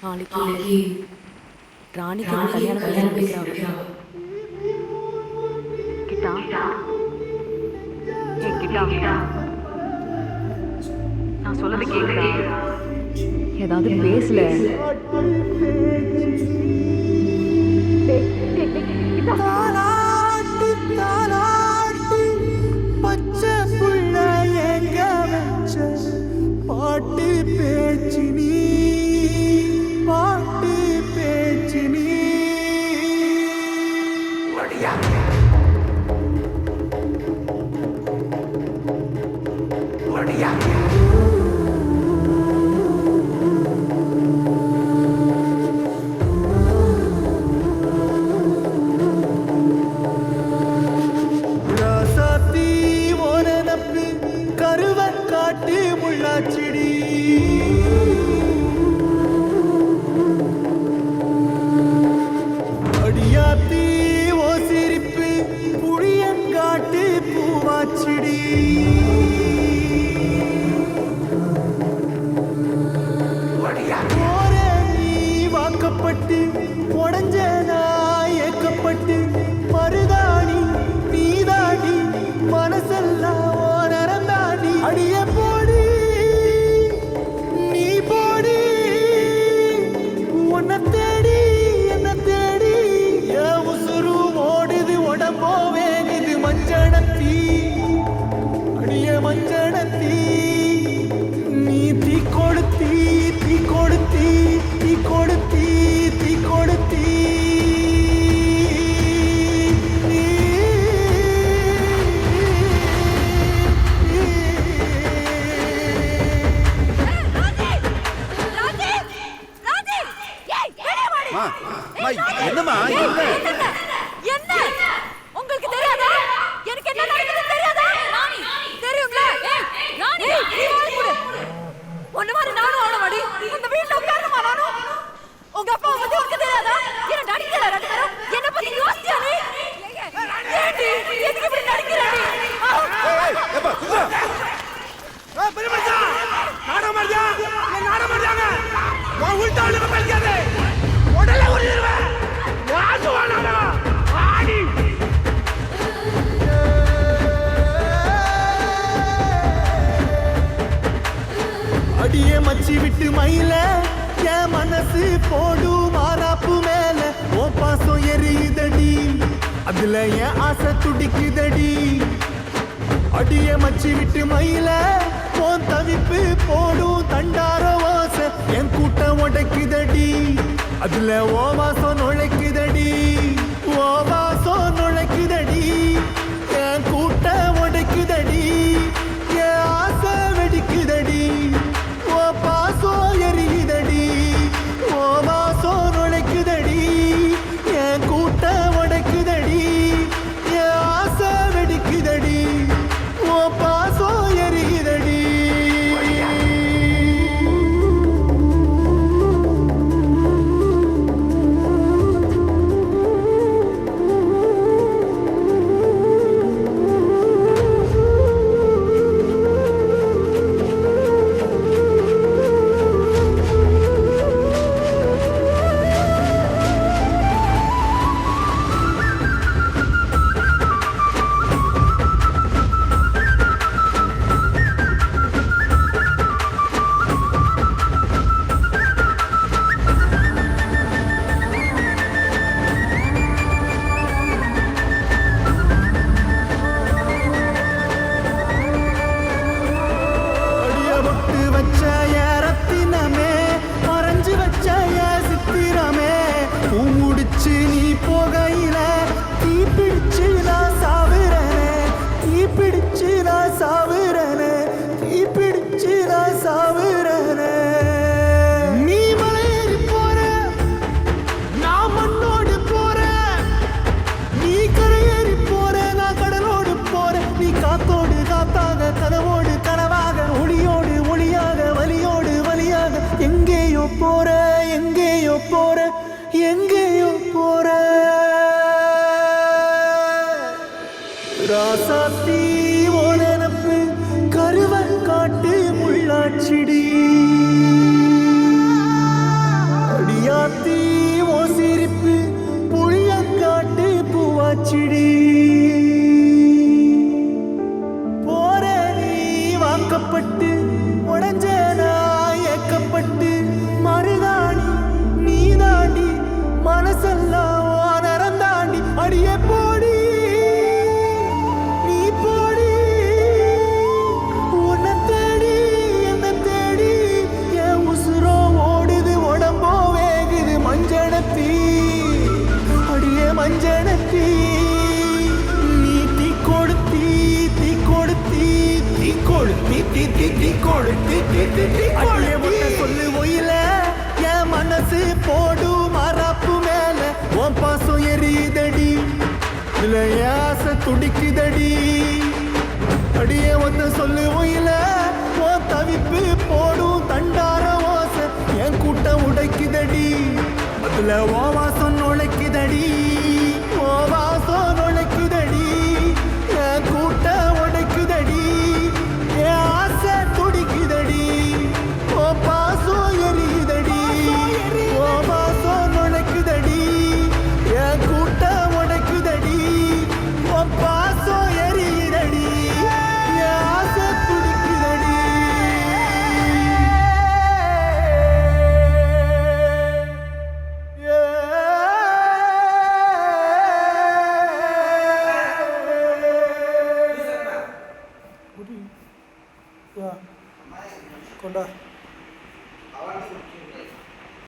நாளைக்கு ராணிக்கு கல்யாணம் பண்ணிக்கிறாங்க. நான் சொல்லது கேக்குதா? ஏதாவது பேசல. பச்சை புள்ள எங்க வச்ச பாட்டு பேச்சு நீ, பாட்டு பேச்சு நீ. வடியா வடியா கருவக்காட்டு முள்ளாச்சிடி, அடியாத்தி ஓ சிரிப்பு புளியங்காட்டு பூவாச்சிடி. போற நீ வாக்கப்பட்டு உடஞ்ச நான் ஏக்கப்பட்டு மருதாணி நீதாடி மனசெல்லாம் அடிய போடி நீ போடி, உன்னை தேடி என்ன தேடி என் உசுரு ஓடுது உடம்போ வேகுது. மஞ்சனத்தி அடிய மஞ்சனத்தி நீ தீ கொடுத்தி தீ கொடுத்தி தீ கொடுத்தி தீ கொடுத்தி. என்னமா என்ன உங்களுக்கு தெரியாதா? எனக்கு என்ன நடக்குதுன்னு தெரியாதா? ராணி தெரியும்ல. ராணி நீ வாழ போடு. ஒண்ணு மாதிரி நானும் அவள வாடி இந்த வீட்ல உட்காரணுமா? நானும் உங்க அப்பா பத்தி உனக்கு தெரியாதா? என்ன நடிக்கிற ரெண்டு பேரும்? என்ன பத்தி யோசிச்சியா நீ? ஏடி எதுக்கு இப்படி நடிக்கிற நீ? ஏப்பா சும்மா பெரியமச்சா நாடகம் மாரியா நாடகம் மாரியாங்க வா உள்டா உள்ள பேசியாதே உடல உரிடுவே வாசுவானடா ஆடி. அடியே மச்சி விட்டு மயில என் மனசு போடு மாறாப்பு மேல ஓ பாசம் எரியுதடி, அதுல என் ஆசை துடிக்குதடி. அடியே மச்சி விட்டு மயில போன் தவிப்பு போடும் தண்டார வாச என் கூட்டம் உடைக்குதடி, அதுல ஓ வாசம் நுழைக்குதடி, ஓ வாசம் நுழைக்குதடி. என் கூட்டம் உடைக்குதடி, என் ஆசை வெடிக்குதடி, ஓ பாசம் எரியுதடி, ஓ வாசம் நுழைக்குதடி. என் கூட்டம் உடைக்குதடி, என் ஆசை வெடிக்குதடி, ஓ பாசம் எரியுதடி. எங்கேயோ போற ராசாத்தி ஓ நினப்பு கருவக்காட்டு முள்ளாச்சிடி. நெஞ்சில என் ஆசை துடிக்குதடி அடியே ஒத்த சொல்லு ஒயில ஓ தவிப்பு போடும் தண்டார ஓசை என் கூட்டம் உடைக்குதடி அதுல ஓ வாசம் நுழைக்குதடி